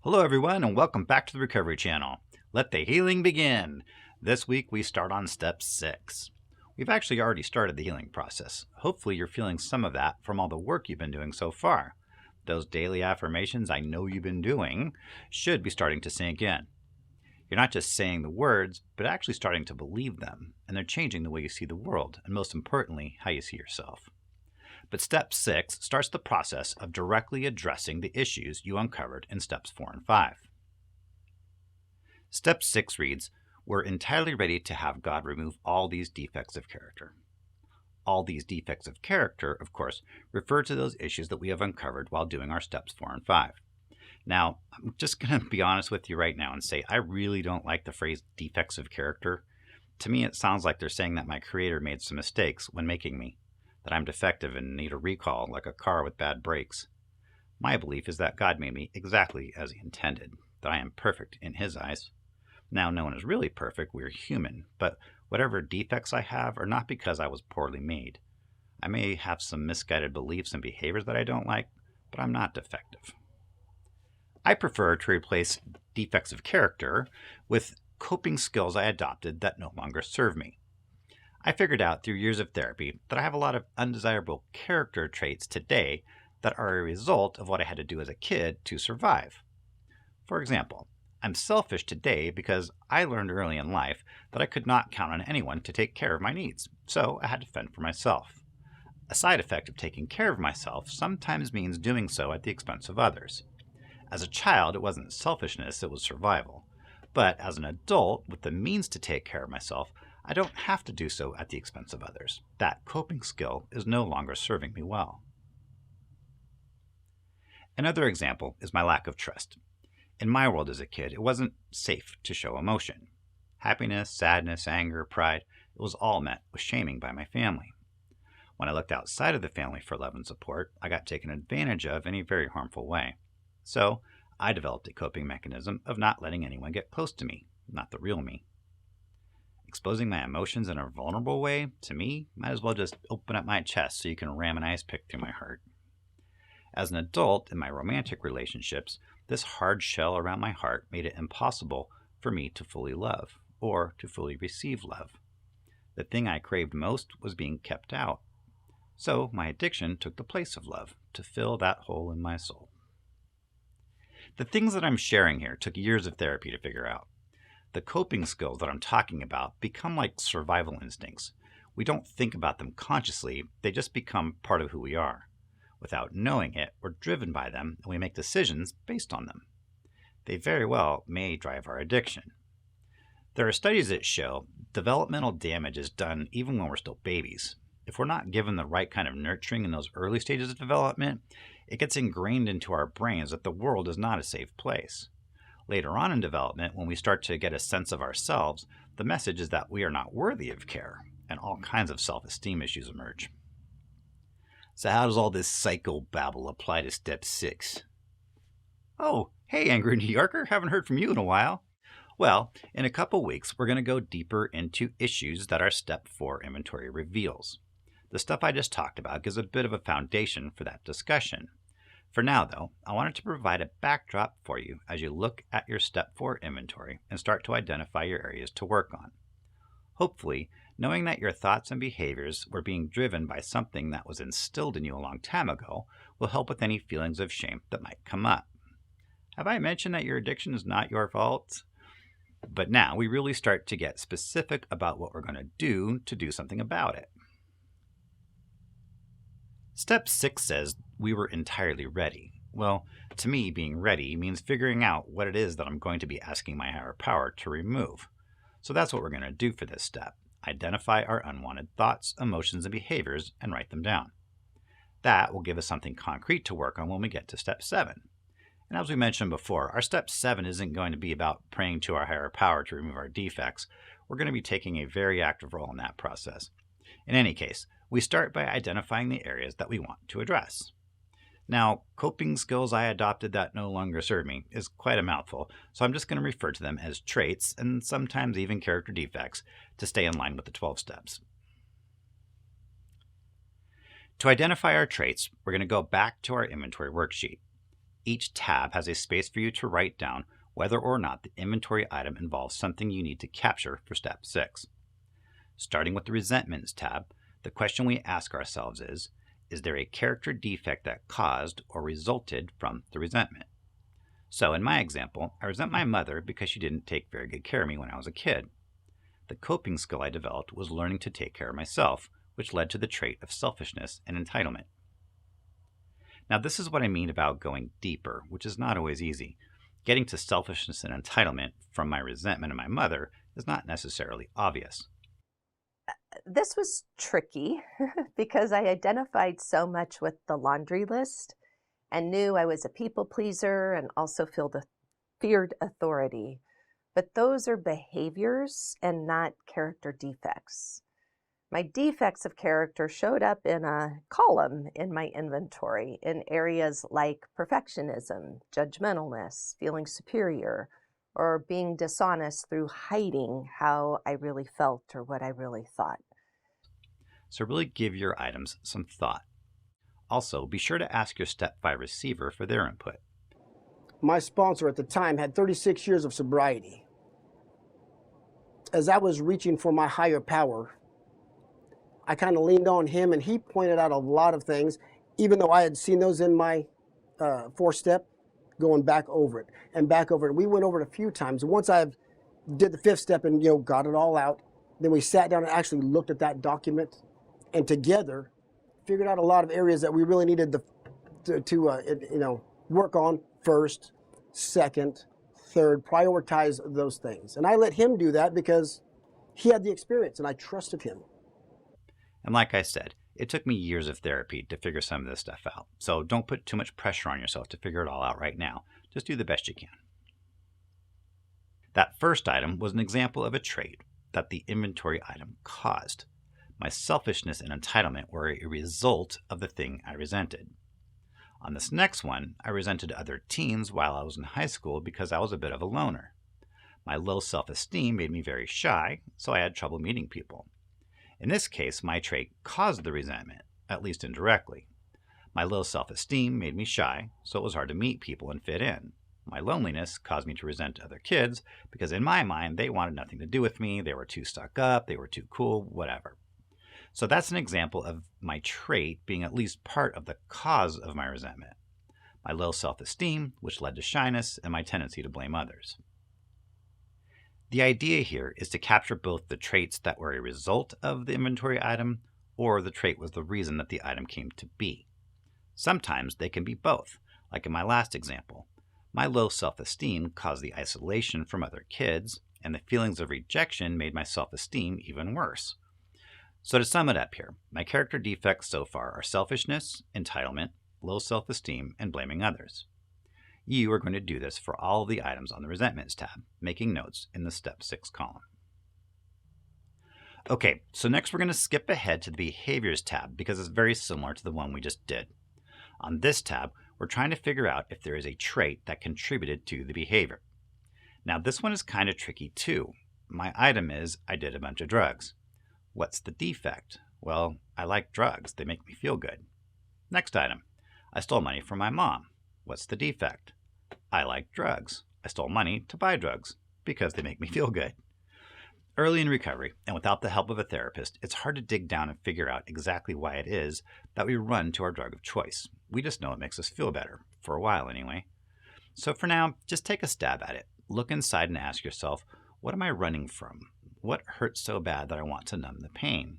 Hello, everyone, and welcome back to the Recovery Channel. Let the healing begin. This week, we start on step 6. We've actually already started the healing process. Hopefully, you're feeling some of that from all the work you've been doing so far. Those daily affirmations I know you've been doing should be starting to sink in. You're not just saying the words, but actually starting to believe them, and they're changing the way you see the world, and most importantly, how you see yourself. But step 6 starts the process of directly addressing the issues you uncovered in steps 4 and 5. Step 6 reads, "We're entirely ready to have God remove all these defects of character." All these defects of character, of course, refer to those issues that we have uncovered while doing our steps 4 and 5. Now, I'm just going to be honest with you right now and say I really don't like the phrase defects of character. To me, it sounds like they're saying that my Creator made some mistakes when making me, that I'm defective and need a recall like a car with bad brakes. My belief is that God made me exactly as He intended, that I am perfect in His eyes. Now, no one is really perfect, we're human, but whatever defects I have are not because I was poorly made. I may have some misguided beliefs and behaviors that I don't like, but I'm not defective. I prefer to replace defects of character with coping skills I adopted that no longer serve me. I figured out through years of therapy that I have a lot of undesirable character traits today that are a result of what I had to do as a kid to survive. For example, I'm selfish today because I learned early in life that I could not count on anyone to take care of my needs, so I had to fend for myself. A side effect of taking care of myself sometimes means doing so at the expense of others. As a child, it wasn't selfishness, it was survival. But as an adult, with the means to take care of myself, I don't have to do so at the expense of others. That coping skill is no longer serving me well. Another example is my lack of trust. In my world as a kid, it wasn't safe to show emotion. Happiness, sadness, anger, pride, it was all met with shaming by my family. When I looked outside of the family for love and support, I got taken advantage of in a very harmful way. So, I developed a coping mechanism of not letting anyone get close to me, not the real me. Exposing my emotions in a vulnerable way, to me, might as well just open up my chest so you can ram an ice pick through my heart. As an adult, in my romantic relationships, this hard shell around my heart made it impossible for me to fully love, or to fully receive love. The thing I craved most was being kept out. So my addiction took the place of love, to fill that hole in my soul. The things that I'm sharing here took years of therapy to figure out. The coping skills that I'm talking about become like survival instincts. We don't think about them consciously, they just become part of who we are. Without knowing it, we're driven by them and we make decisions based on them. They very well may drive our addiction. There are studies that show developmental damage is done even when we're still babies. If we're not given the right kind of nurturing in those early stages of development, it gets ingrained into our brains that the world is not a safe place. Later on in development, when we start to get a sense of ourselves, the message is that we are not worthy of care, and all kinds of self-esteem issues emerge. So how does all this psychobabble apply to step 6? Oh, hey, angry New Yorker, haven't heard from you in a while. Well, in a couple weeks, we're going to go deeper into issues that our step 4 inventory reveals. The stuff I just talked about gives a bit of a foundation for that discussion. For now, though, I wanted to provide a backdrop for you as you look at your Step 4 inventory and start to identify your areas to work on. Hopefully, knowing that your thoughts and behaviors were being driven by something that was instilled in you a long time ago will help with any feelings of shame that might come up. Have I mentioned that your addiction is not your fault? But now we really start to get specific about what we're going to do something about it. Step 6 says we were entirely ready. Well, to me, being ready means figuring out what it is that I'm going to be asking my higher power to remove. So that's what we're going to do for this step. Identify our unwanted thoughts, emotions, and behaviors and write them down. That will give us something concrete to work on when we get to step 7. And as we mentioned before, our step 7 isn't going to be about praying to our higher power to remove our defects. We're going to be taking a very active role in that process. In any case, we start by identifying the areas that we want to address. Now, coping skills I adopted that no longer serve me is quite a mouthful, so I'm just going to refer to them as traits and sometimes even character defects to stay in line with the 12 steps. To identify our traits, we're going to go back to our inventory worksheet. Each tab has a space for you to write down whether or not the inventory item involves something you need to capture for step 6. Starting with the Resentments tab, the question we ask ourselves is there a character defect that caused or resulted from the resentment? So in my example, I resent my mother because she didn't take very good care of me when I was a kid. The coping skill I developed was learning to take care of myself, which led to the trait of selfishness and entitlement. Now, this is what I mean about going deeper, which is not always easy. Getting to selfishness and entitlement from my resentment of my mother is not necessarily obvious. This was tricky because I identified so much with the laundry list and knew I was a people pleaser and also feared authority. But those are behaviors and not character defects. My defects of character showed up in a column in my inventory in areas like perfectionism, judgmentalness, feeling superior, or being dishonest through hiding how I really felt or what I really thought. So really give your items some thought. Also, be sure to ask your Step 5 receiver for their input. My sponsor at the time had 36 years of sobriety. As I was reaching for my higher power, I kind of leaned on him and he pointed out a lot of things, even though I had seen those in my 4-step, going back over it and back over it. We went over it a few times. Once I did the 5th step and got it all out, then we sat down and actually looked at that document and together figured out a lot of areas that we really needed to work on first, second, third, prioritize those things. And I let him do that because he had the experience and I trusted him. And like I said, it took me years of therapy to figure some of this stuff out. So don't put too much pressure on yourself to figure it all out right now. Just do the best you can. That first item was an example of a trait that the inventory item caused. My selfishness and entitlement were a result of the thing I resented. On this next one, I resented other teens while I was in high school because I was a bit of a loner. My low self-esteem made me very shy, so I had trouble meeting people. In this case, my trait caused the resentment, at least indirectly. My low self-esteem made me shy, so it was hard to meet people and fit in. My loneliness caused me to resent other kids because in my mind, they wanted nothing to do with me, they were too stuck up, they were too cool, whatever. So that's an example of my trait being at least part of the cause of my resentment. My low self-esteem, which led to shyness, and my tendency to blame others. The idea here is to capture both the traits that were a result of the inventory item or the trait was the reason that the item came to be. Sometimes they can be both, like in my last example. My low self-esteem caused the isolation from other kids, and the feelings of rejection made my self-esteem even worse. So to sum it up here, my character defects so far are selfishness, entitlement, low self-esteem, and blaming others. You are going to do this for all of the items on the Resentments tab, making notes in the Step 6 column. Okay, so next we're going to skip ahead to the Behaviors tab because it's very similar to the one we just did. On this tab, we're trying to figure out if there is a trait that contributed to the behavior. Now this one is kind of tricky too. My item is, I did a bunch of drugs. What's the defect? Well, I like drugs. They make me feel good. Next item, I stole money from my mom. What's the defect? I like drugs. I stole money to buy drugs because they make me feel good. Early in recovery, and without the help of a therapist, it's hard to dig down and figure out exactly why it is that we run to our drug of choice. We just know it makes us feel better, for a while anyway. So for now, just take a stab at it. Look inside and ask yourself, what am I running from? What hurts so bad that I want to numb the pain?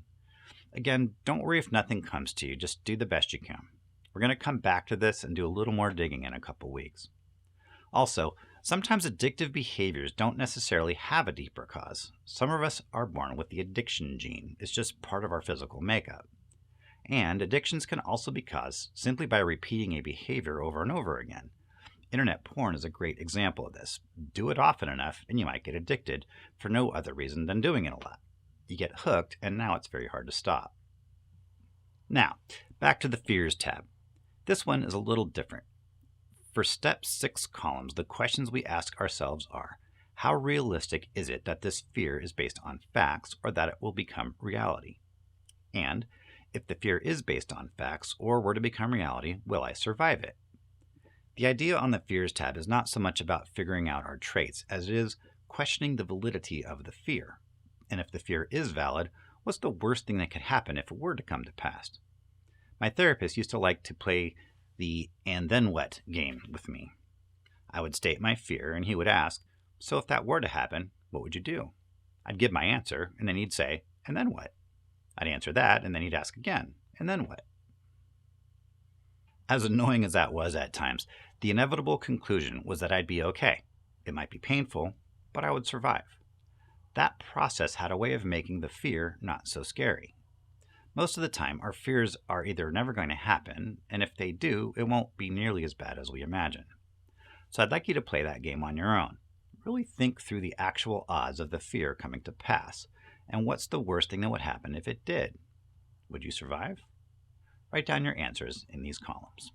Again, don't worry if nothing comes to you, just do the best you can. We're going to come back to this and do a little more digging in a couple weeks. Also, sometimes addictive behaviors don't necessarily have a deeper cause. Some of us are born with the addiction gene. It's just part of our physical makeup. And addictions can also be caused simply by repeating a behavior over and over again. Internet porn is a great example of this. Do it often enough and you might get addicted for no other reason than doing it a lot. You get hooked and now it's very hard to stop. Now, back to the Fears tab. This one is a little different. For Step 6 columns, the questions we ask ourselves are, how realistic is it that this fear is based on facts or that it will become reality? And if the fear is based on facts or were to become reality, will I survive it? The idea on the fears tab is not so much about figuring out our traits as it is questioning the validity of the fear. And if the fear is valid, what's the worst thing that could happen if it were to come to pass? My therapist used to like to play the "and then what" game with me. I would state my fear, and he would ask, "So if that were to happen, what would you do?" I'd give my answer, and then he'd say, "And then what?" I'd answer that, and then he'd ask again, "And then what?" As annoying as that was at times, the inevitable conclusion was that I'd be okay. It might be painful, but I would survive. That process had a way of making the fear not so scary. Most of the time, our fears are either never going to happen, and if they do, it won't be nearly as bad as we imagine. So I'd like you to play that game on your own. Really think through the actual odds of the fear coming to pass, and what's the worst thing that would happen if it did? Would you survive? Write down your answers in these columns.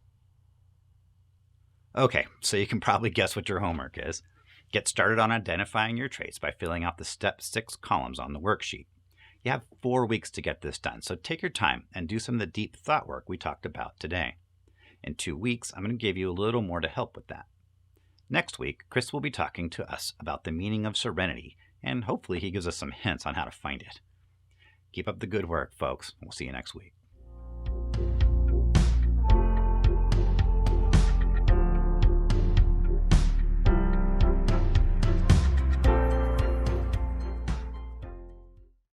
Okay, so you can probably guess what your homework is. Get started on identifying your traits by filling out the Step 6 columns on the worksheet. You have 4 weeks to get this done, so take your time and do some of the deep thought work we talked about today. In 2 weeks, I'm going to give you a little more to help with that. Next week, Chris will be talking to us about the meaning of serenity, and hopefully he gives us some hints on how to find it. Keep up the good work, folks. We'll see you next week.